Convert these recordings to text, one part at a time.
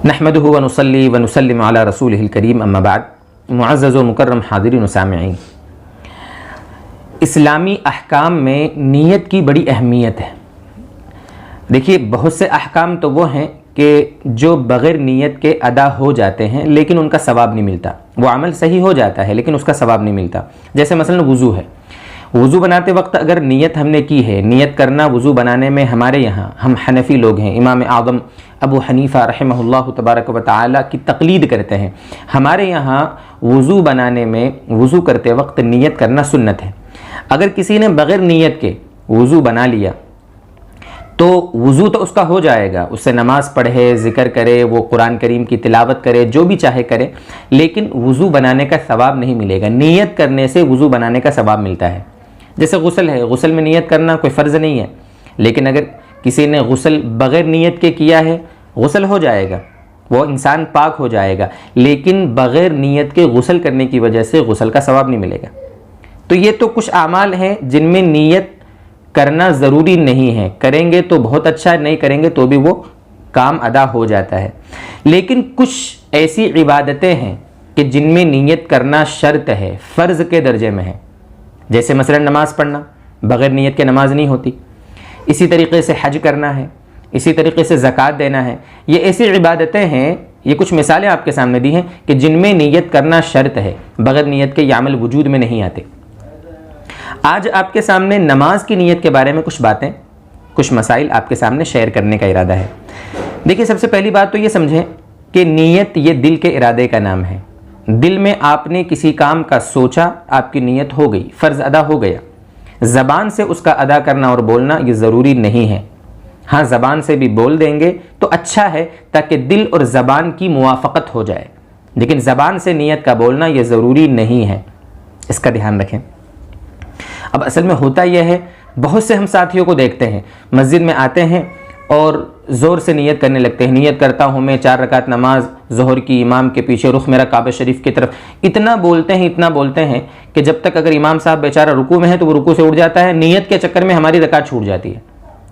नहमदुहु व नुसल्ली व नुसल्लिम अला रसूलिहिल करीम अम्मा बाद। मुअज़्ज़ज़ व मुकर्रम हाज़िरीन व सामिईन, इस्लामी अहकाम में नीयत की बड़ी अहमियत है। देखिए, बहुत से अहकाम तो वो हैं कि जो बग़ैर नीयत के अदा हो जाते हैं लेकिन उनका सवाब नहीं मिलता। वो अमल सही हो जाता है लेकिन उसका सवाब नहीं मिलता। जैसे मसलन वज़ू है, वज़ू बनाते वक्त अगर नीयत हमने की है, नीयत करना वज़ू बनाने में हमारे यहाँ, हम हनफ़ी लोग हैं, इमाम आज़म अबू हनीफ़ा रहमहुल्लाह तबारक व तआला की तक़लीद करते हैं। हमारे यहाँ वज़ू बनाने में, वज़ू करते वक्त नीयत करना सुन्नत है। अगर किसी ने बग़ैर नीयत के वज़ू बना लिया तो वज़ू तो उसका हो जाएगा, उससे नमाज़ पढ़े, ज़िक्र करे, वो कुरान करीम की तिलावत करे, जो भी चाहे करे, लेकिन वज़ू बनाने का सवाब नहीं मिलेगा। नीयत करने से वज़ू बनाने का सवाब मिलता है। जैसे गुस्ल है, गुस्ल में नीयत करना कोई फ़र्ज़ नहीं है, लेकिन अगर किसी ने गुस्ल बग़ैर नीयत के किया है, गुस्ल हो जाएगा, वो इंसान पाक हो जाएगा, लेकिन बग़ैर नीयत के गुस्ल करने की वजह से गुस्ल का सवाब नहीं मिलेगा। तो ये तो कुछ आमाल हैं जिनमें नीयत करना ज़रूरी नहीं है, करेंगे तो बहुत अच्छा, नहीं करेंगे तो भी वो काम अदा हो जाता है। लेकिन कुछ ऐसी इबादतें हैं कि जिनमें नीयत करना शर्त है, फ़र्ज़ के दर्जे में है। जैसे मसलन नमाज़ पढ़ना, बग़ैर नीयत के नमाज नहीं होती। इसी तरीके से हज करना है, इसी तरीके से ज़कात देना है। ये ऐसी इबादतें हैं, ये कुछ मिसालें आपके सामने दी हैं कि जिनमें नीयत करना शर्त है, बग़ैर नीयत के ये अमल वजूद में नहीं आते। आज आपके सामने नमाज की नीयत के बारे में कुछ बातें, कुछ मसाइल आपके सामने शेयर करने का इरादा है। देखिए, सबसे पहली बात तो ये समझें कि नीयत ये दिल के इरादे का नाम है। दिल में आपने किसी काम का सोचा, आपकी नीयत हो गई, फ़र्ज़ अदा हो गया। ज़बान से उसका अदा करना और बोलना ये ज़रूरी नहीं है। हाँ, ज़बान से भी बोल देंगे तो अच्छा है ताकि दिल और ज़बान की मुवाफ़क़त हो जाए, लेकिन ज़बान से नीयत का बोलना ये ज़रूरी नहीं है, इसका ध्यान रखें। अब असल में होता यह है, बहुत से हम साथियों को देखते हैं मस्जिद में आते हैं और ज़ोर से नीयत करने लगते हैं। नीयत करता हूँ मैं 4 रकात नमाज ज़ोहर की, इमाम के पीछे, रुख मेरा काबा शरीफ की तरफ। इतना बोलते हैं, इतना बोलते हैं कि जब तक अगर इमाम साहब बेचारा रुकू में है तो वो रुकू से उठ जाता है। नीयत के चक्कर में हमारी रकात छूट जाती है।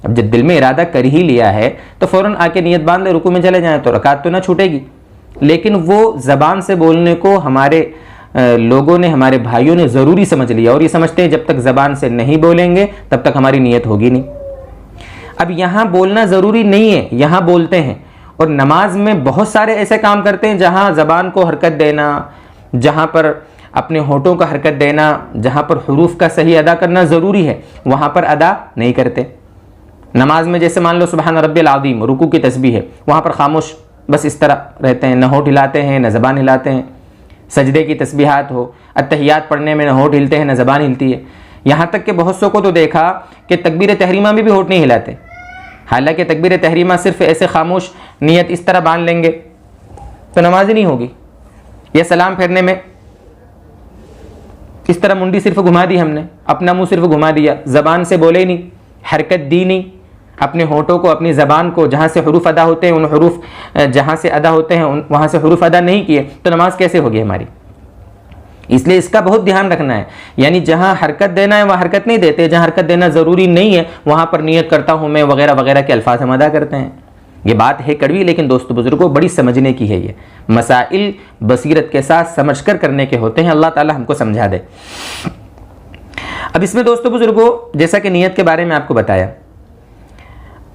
अब जब दिल में इरादा कर ही लिया है तो फ़ौरन आके नीयत बांध ले, रुकू में चले जाएँ तो रकात तो ना छूटेगी। लेकिन वो ज़बान से बोलने को हमारे लोगों ने, हमारे भाइयों ने ज़रूरी समझ लिया और ये समझते हैं जब तक ज़बान से नहीं बोलेंगे तब तक हमारी नीयत होगी नहीं। अब यहाँ बोलना ज़रूरी नहीं है, यहाँ बोलते हैं। और नमाज में बहुत सारे ऐसे काम करते हैं जहाँ ज़बान को हरकत देना, जहाँ पर अपने होठों का हरकत देना, जहाँ पर हुरूफ का सही अदा करना ज़रूरी है, वहाँ पर अदा नहीं करते। नमाज में जैसे मान लो सुबहान रब्बिल आज़ीम, रुकू की तस्बीह है, वहाँ पर खामोश बस इस तरह रहते हैं, न होठ हिलाते हैं न ज़बान हिलाते हैं। सजदे की तस्बीहात हो, अत्तहियात पढ़ने में न होठ हिलते हैं न ज़बान हिलती है। यहाँ तक कि बहुत सौ को तो देखा कि तकबीर तहरीमा में भी होठ नहीं हिलाते। हालांकि तकबीर तहरीमा सिर्फ ऐसे खामोश नियत इस तरह बांध लेंगे तो नमाज ही नहीं होगी। या सलाम फेरने में इस तरह मुंडी सिर्फ घुमा दी हमने, अपना मुंह सिर्फ घुमा दिया, ज़बान से बोले नहीं, हरकत दी नहीं, अपने होठों को, अपनी ज़बान को, जहाँ से हुरूफ अदा होते हैं उन हुरूफ जहाँ से अदा होते हैं वहाँ से हुरूफ अदा नहीं किए तो नमाज कैसे होगी हमारी। इसलिए इसका बहुत ध्यान रखना है। यानी जहाँ हरकत देना है वहाँ हरकत नहीं देते, जहाँ हरकत देना ज़रूरी नहीं है वहाँ पर नियत करता हूँ मैं वगैरह वगैरह के अल्फाज हम अदा करते हैं। ये बात है कड़वी, लेकिन दोस्तों बुजुर्गों बड़ी समझने की है। ये मसाइल बसीरत के साथ समझ कर करने के होते हैं। अल्लाह ताला हमको समझा दे। अब इसमें दोस्तों बुजुर्गों, जैसा कि नियत के बारे में आपको बताया,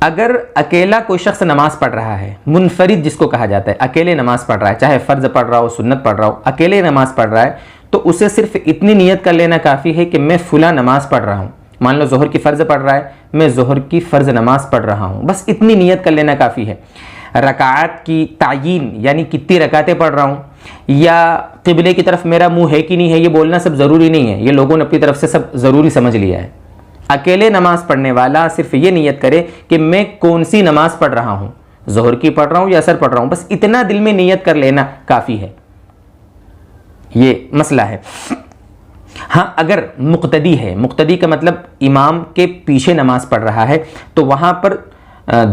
अगर अकेला कोई शख्स नमाज पढ़ रहा है, मुनफरिद जिसको कहा जाता है, अकेले नमाज पढ़ रहा है, चाहे फ़र्ज़ पढ़ रहा हो, सुन्नत पढ़ रहा हो, अकेले नमाज पढ़ रहा है, तो उसे सिर्फ इतनी नियत कर लेना काफ़ी है कि मैं फ़ुला नमाज पढ़ रहा हूँ। मान लो ज़ोहर की फ़र्ज़ पढ़ रहा है, मैं ज़ोहर की फ़र्ज़ नमाज पढ़ रहा हूँ, बस इतनी नियत कर लेना काफ़ी है। रकात की तायीन, यानी कितनी रकातें पढ़ रहा हूँ, या क़िबले की तरफ मेरा मुँह है कि नहीं है, ये बोलना सब ज़रूरी नहीं है। ये लोगों ने अपनी तरफ से सब ज़रूरी समझ लिया है। अकेले नमाज पढ़ने वाला सिर्फ ये नियत करे कि मैं कौन सी नमाज पढ़ रहा हूँ, ज़ोहर की पढ़ रहा हूँ या असर पढ़ रहा हूँ, बस इतना दिल में नियत कर लेना काफ़ी है। ये मसला है। हाँ, अगर मुक्तदी है, मुक्तदी का मतलब इमाम के पीछे नमाज पढ़ रहा है, तो वहाँ पर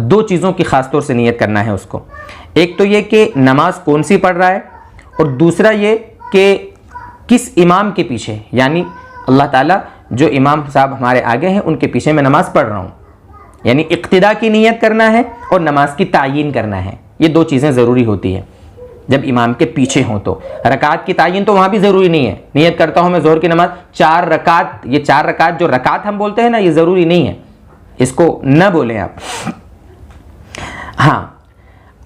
2 चीज़ों की ख़ास तौर से नियत करना है उसको। एक तो ये कि नमाज कौन सी पढ़ रहा है, और दूसरा ये कि किस इमाम के पीछे, यानी अल्लाह ताला जो इमाम साहब हमारे आगे हैं उनके पीछे मैं नमाज़ पढ़ रहा हूँ। यानी इक्तिदा की नियत करना है और नमाज की तायीन करना है। ये दो चीज़ें ज़रूरी होती हैं जब इमाम के पीछे हों। तो रकात की तायीन तो वहाँ भी ज़रूरी नहीं है। नियत करता हूँ मैं ज़ोहर की नमाज 4 रकात, ये 4 रकात जो रकात हम बोलते हैं ना, ये ज़रूरी नहीं है, इसको न बोलें आप। हाँ,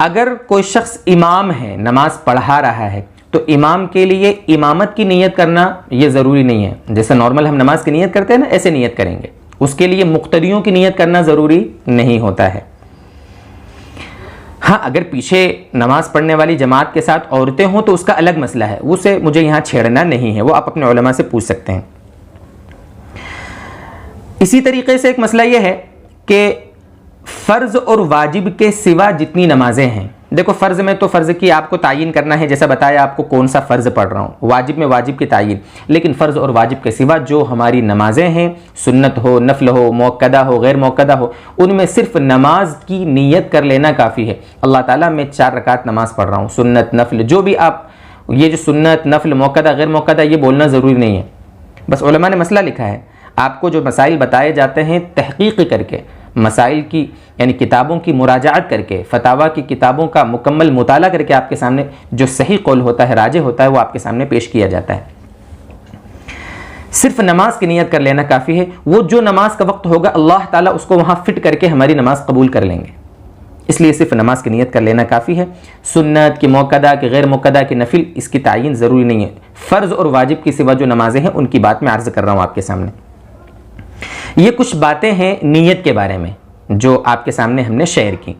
अगर कोई शख्स इमाम है, नमाज पढ़ा रहा है, तो इमाम के लिए इमामत की नियत करना ये ज़रूरी नहीं है। जैसे नॉर्मल हम नमाज की नियत करते हैं ना, ऐसे नियत करेंगे। उसके लिए मुक्तदियों की नियत करना ज़रूरी नहीं होता है। हाँ, अगर पीछे नमाज पढ़ने वाली जमात के साथ औरतें हों तो उसका अलग मसला है, उसे मुझे यहाँ छेड़ना नहीं है, वो आप अपने उलमा से पूछ सकते हैं। इसी तरीके से एक मसला यह है कि फ़र्ज़ और वाजिब के सिवा जितनी नमाजें हैं, देखो फ़र्ज़ में तो फ़र्ज़ की आपको तायीन करना है, जैसा बताया आपको कौन सा फ़र्ज़ पढ़ रहा हूँ, वाजिब में वाजिब की तायीन। लेकिन फ़र्ज़ और वाजिब के सिवा जो हमारी नमाजें हैं, सुन्नत हो, नफल हो, मुअक्कदा हो, गैर मुअक्कदा हो, उनमें सिर्फ नमाज की नीयत कर लेना काफ़ी है। अल्लाह ताला मैं 4 रकात नमाज पढ़ रहा हूँ, सुन्नत नफल जो भी आप, ये जो सुन्नत नफल मुअक्कदा गैर मुअक्कदा ये बोलना ज़रूरी नहीं है। बस उलमा ने मसला लिखा है, आपको जो मसाइल बताए जाते हैं तहक़ीक़ करके, मसाइल की यानी किताबों की मुराजात करके, फतावा की किताबों का मुकम्मल मुताला करके आपके सामने जो सही कौल होता है, राजे होता है, वो आपके सामने पेश किया जाता है। सिर्फ नमाज की नियत कर लेना काफ़ी है। वो जो नमाज का वक्त होगा अल्लाह ताला उसको वहाँ फिट करके हमारी नमाज कबूल कर लेंगे, इसलिए सिर्फ नमाज की नियत कर लेना काफ़ी है। सुन्नत की, मुअक्कदा की, गैर मुअक्कदा की, नफिल, इसकी तायीन ज़रूरी नहीं है। फ़र्ज़ और वाजिब की सिवा जो नमाजें हैं उनकी बात मैं अर्ज़ कर रहा हूँ आपके सामने। ये कुछ बातें हैं नीयत के बारे में जो आपके सामने हमने शेयर की।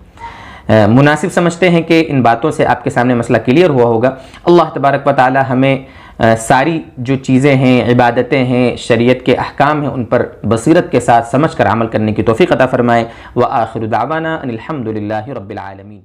मुनासिब समझते हैं कि इन बातों से आपके सामने मसला क्लियर हुआ होगा। अल्लाह तबारक व तआला हमें सारी जो चीज़ें हैं, इबादतें हैं, शरीयत के अहकाम हैं, उन पर बसीरत के साथ समझ कर अमल करने की तौफ़ीक़ अता फ़रमाए। व आखिरु दावाना अनिल हम्दुलिल्लाहि रब्बिल आलमीन।